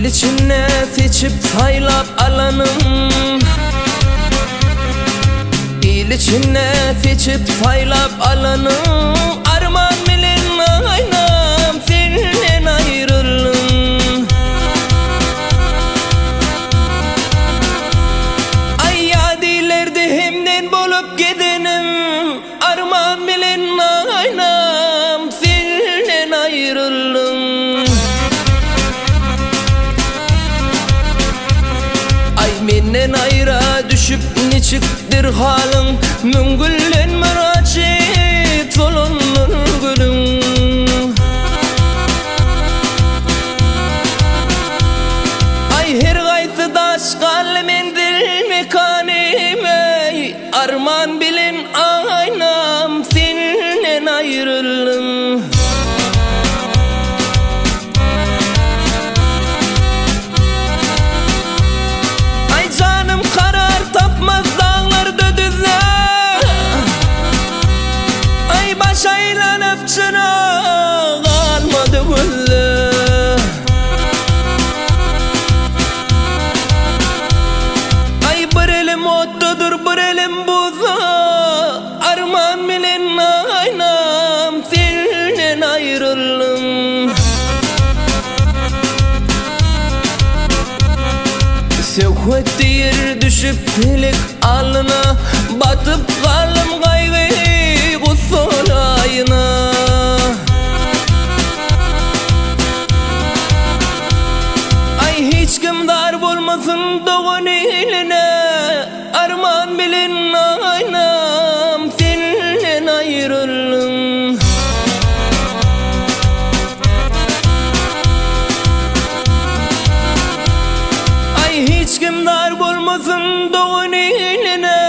İl içine seçip saylap alanım, İl içine seçip saylap alanım. Arman bilen aynam senden ayrıldım. Ay yadilerde hemden bolup gidenim. Arman bilen aynam senden ayrıldım. Menden ayra düşüp ne çıktır halın, müngüllenme raçet solunur gülüm. Ay her gaysı daş kal mendil mekanime. Arman bilen aynam senden ayrıldım. Şaylanıp çınağı kalmadı güllü. Ay bir elim ottudur bir elim buza. Arman bilen aynam senden ayrıldım. Sevkut yer düşüp telik alına, batıp kalım kaygı solayına. Ay hiç kim dar bulmasın doğun eline. Arman bilen aynam senden ayrıldım. Ay hiç kim dar bulmasın doğun eline.